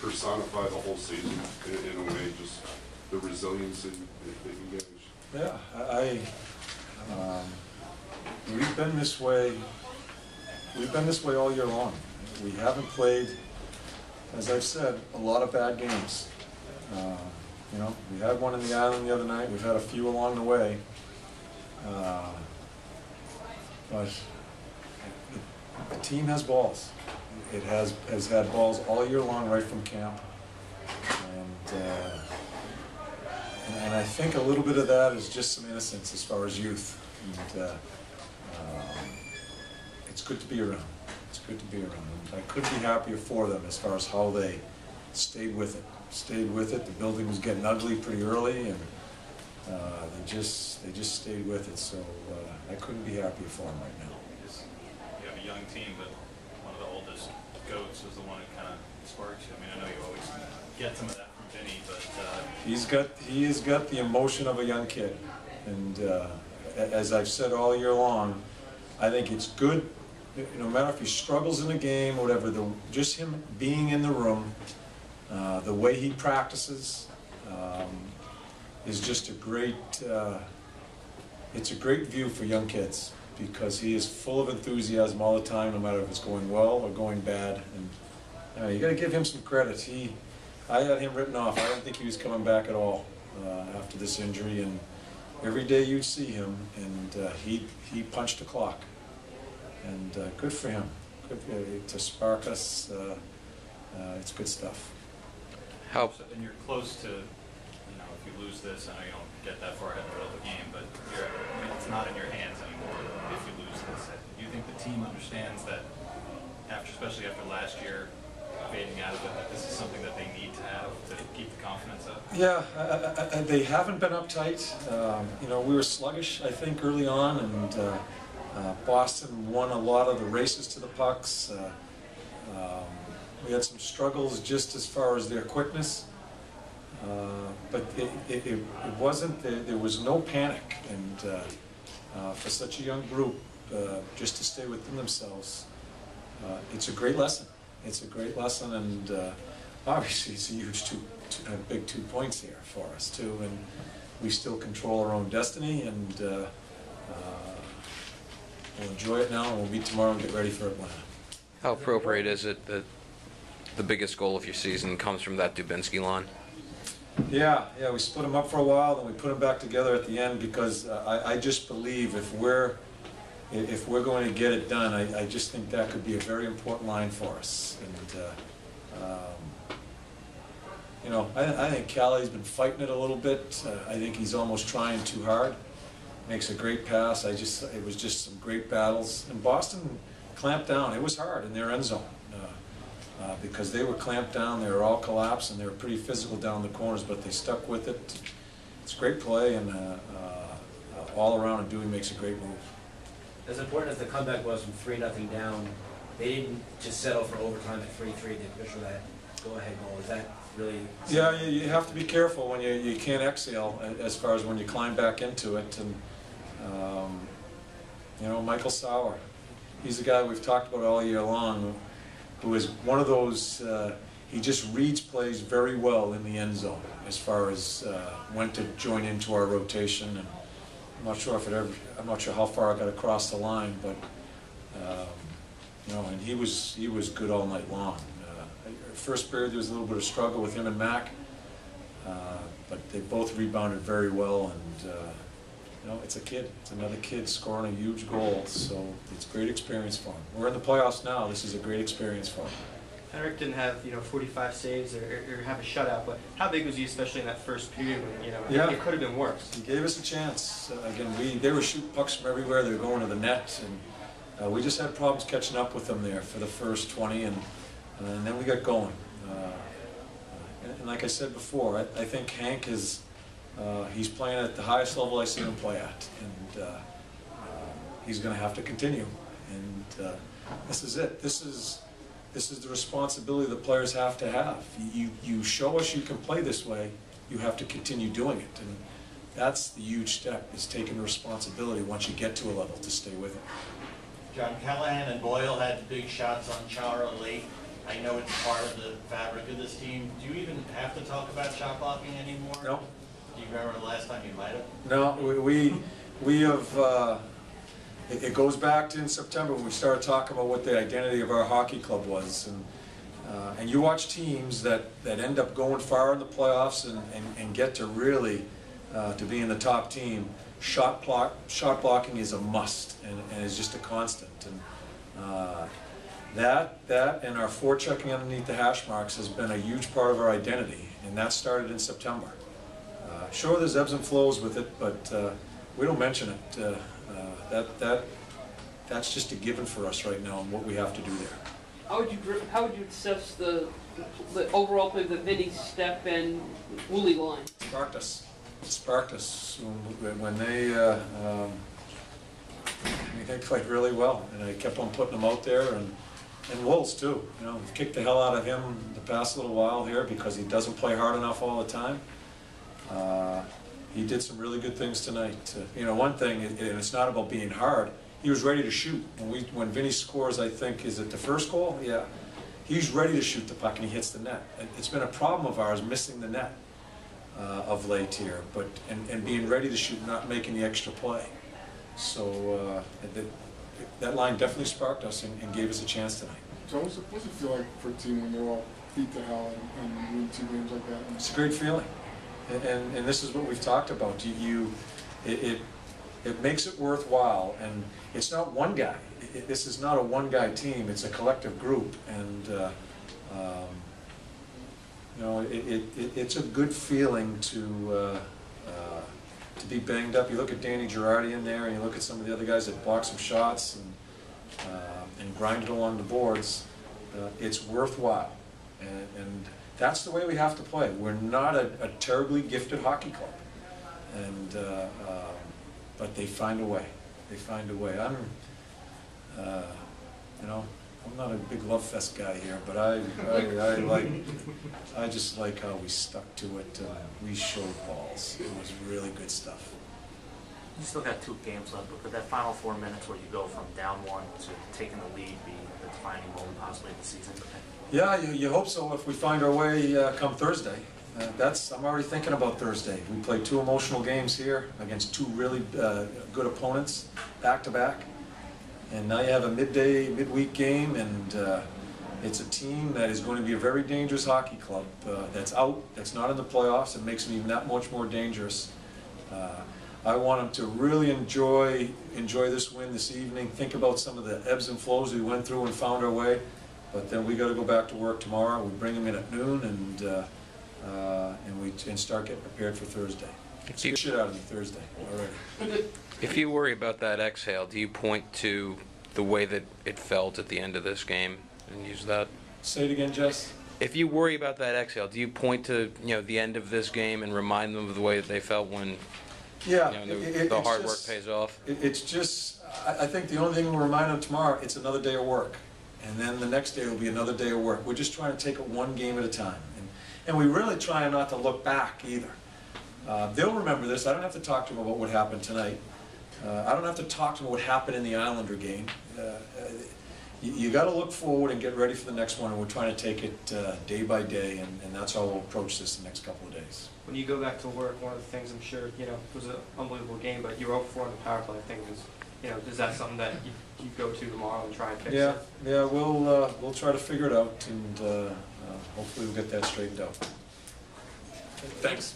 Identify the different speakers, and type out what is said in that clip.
Speaker 1: personify the whole season in a way, just the resiliency that you guys.
Speaker 2: Yeah, we've been this way. We've been this way all year long. We haven't played, as I've said, a lot of bad games. You know, we had one in the Island the other night. We've had a few along the way. But the team has balls. It has had balls all year long, right from camp. And I think a little bit of that is just some innocence as far as youth. And it's good to be around. It's good to be around. And I couldn't be happier for them as far as how they stayed with it. Stayed with it. The building was getting ugly pretty early, and they just stayed with it. So I couldn't be happier for them right now.
Speaker 3: You have a young team, but one of the oldest goats was the one that kind of sparks you. I mean, I know you always get some of that from Vinny, but
Speaker 2: he has got the emotion of a young kid, and as I've said all year long, I think it's good. No matter if he struggles in a game or whatever, just him being in the room, the way he practices, is just a great. It's a great view for young kids, because he is full of enthusiasm all the time, no matter if it's going well or going bad. And you got to give him some credit. I had him written off. I didn't think he was coming back at all after this injury. And every day you'd see him, and he punched the clock. And good for him. Good to spark us. It's good stuff.
Speaker 3: And you're close to, you know, if you lose this, I know you don't get that far ahead in the middle of the game, but it's not in your hands anymore if you lose this. Do you think the team understands that, especially after last year, fading out of it, that this is something that they need to have to keep the confidence up?
Speaker 2: Yeah, they haven't been uptight. You know, we were sluggish, I think, early on, and Boston won a lot of the races to the pucks. We had some struggles just as far as their quickness, but it wasn't. There was no panic, and for such a young group, just to stay within themselves, it's a great lesson. It's a great lesson, and obviously it's a huge big 2 points here for us too, and we still control our own destiny, and we'll enjoy it now, and we'll meet tomorrow and get ready for Atlanta.
Speaker 4: How appropriate is it that the biggest goal of your season comes from that Dubinsky line?
Speaker 2: Yeah, we split them up for a while, then we put them back together at the end, because I just believe if we're going to get it done, I just think that could be a very important line for us. And you know, I think Callie's been fighting it a little bit. I think he's almost trying too hard. Makes a great pass. It was just some great battles. And Boston clamped down. It was hard in their end zone. Because they were clamped down, they were all collapsed, and they were pretty physical down the corners, but they stuck with it. It's great play, and all around, and Dewey makes a great move.
Speaker 5: As important as the comeback was from 3-0 down, they didn't just settle for overtime at 3-3. They pushed for that go-ahead goal. Is that really?
Speaker 2: Yeah, you have to be careful when you can't exhale as far as when you climb back into it. And you know, Michael Sauer, he's the guy we've talked about all year long, who is one of those, he just reads plays very well in the end zone as far as when to join into our rotation. And I'm not sure how far I got across the line, but you know, and he was good all night long. First period there was a little bit of struggle with him and Mac, but they both rebounded very well, and you know, it's another kid scoring a huge goal, so it's a great experience for him. We're in the playoffs now. This is a great experience for him.
Speaker 6: Henrik didn't have 45 saves or have a shutout, but how big was he, especially in that first period when it could have been worse?
Speaker 2: He gave us a chance. Again, they were shooting pucks from everywhere. They were going to the net, and we just had problems catching up with them there for the first 20, and then we got going. And like I said before, I think Hank is. He's playing at the highest level I've seen him play at, and he's going to have to continue. And this is it. This is the responsibility the players have to have. You show us you can play this way, you have to continue doing it, and that's the huge step, is taking responsibility once you get to a level to stay with it.
Speaker 7: John Callahan and Boyle had big shots on Chara late. I know it's part of the fabric of this team. Do you even have to talk about shot blocking anymore?
Speaker 2: No.
Speaker 7: Do you remember the last time you might have?
Speaker 2: No, we have, it goes back to in September when we started talking about what the identity of our hockey club was. And you watch teams that end up going far in the playoffs and get to really, to be in the top team. Shot blocking is a must and is just a constant. And that and our forechecking underneath the hash marks has been a huge part of our identity, and that started in September. Sure, there's ebbs and flows with it, but we don't mention it. That's just a given for us right now and what we have to do there.
Speaker 8: How would you assess the overall play of the Vinny, Step, and Woolley line?
Speaker 2: Sparked us when they played really well, and I kept on putting them out there, and Wolves too. You know, we've kicked the hell out of him the past little while here because he doesn't play hard enough all the time. He did some really good things tonight. You know, one thing, and it's not about being hard, he was ready to shoot. When Vinny scores, I think, is it the first goal? Yeah. He's ready to shoot the puck and he hits the net. It's been a problem of ours missing the net of late here, and being ready to shoot, not making the extra play. So that line definitely sparked us and gave us a chance tonight.
Speaker 9: So what's it feel like for a team when they're all beat to hell and win 2 games like that?
Speaker 2: It's a great feeling. And this is what we've talked about. It makes it worthwhile, and it's not one guy. This is not a one-guy team. It's a collective group, and you know, it's a good feeling to be banged up. You look at Danny Girardi in there, and you look at some of the other guys that block some shots and grind it along the boards. It's worthwhile, and that's the way we have to play. We're not a terribly gifted hockey club, and but they find a way. They find a way. You know, I'm not a big love fest guy here, but I just like how we stuck to it. We showed balls. It was really good stuff.
Speaker 10: You still got 2 games left, but could that final 4 minutes where you go from down 1 to taking the lead be the defining moment possibly of the season?
Speaker 2: Yeah, you hope so if we find our way come Thursday. I'm already thinking about Thursday. We played 2 emotional games here against 2 really good opponents, back to back. And now you have a midweek game, and it's a team that is going to be a very dangerous hockey club that's out, that's not in the playoffs. It makes them even that much more dangerous. I want them to really enjoy this win this evening, think about some of the ebbs and flows we went through and found our way. But then we got to go back to work tomorrow. We bring them in at noon, and start getting prepared for Thursday. Get shit out of me Thursday already.
Speaker 4: If you worry about that exhale, do you point to the way that it felt at the end of this game and use that?
Speaker 2: Say it again, Jess.
Speaker 4: If you worry about that exhale, do you point to the end of this game and remind them of the way that they felt when the hard work pays off?
Speaker 2: It's just, I think the only thing we'll remind them tomorrow, it's another day of work. And then the next day will be another day of work. We're just trying to take it one game at a time. And we really try not to look back either. They'll remember this. I don't have to talk to them about what happened tonight. I don't have to talk to them about what happened in the Islander game. You got to look forward and get ready for the next one, and we're trying to take it day by day, and that's how we'll approach this the next couple of days.
Speaker 6: When you go back to work, one of the things I'm sure, it was an unbelievable game, but you were 0-4 in the power play. I think is that something that you go to tomorrow and try and fix?
Speaker 2: Yeah, we'll try to figure it out, and hopefully we'll get that straightened out. Thanks.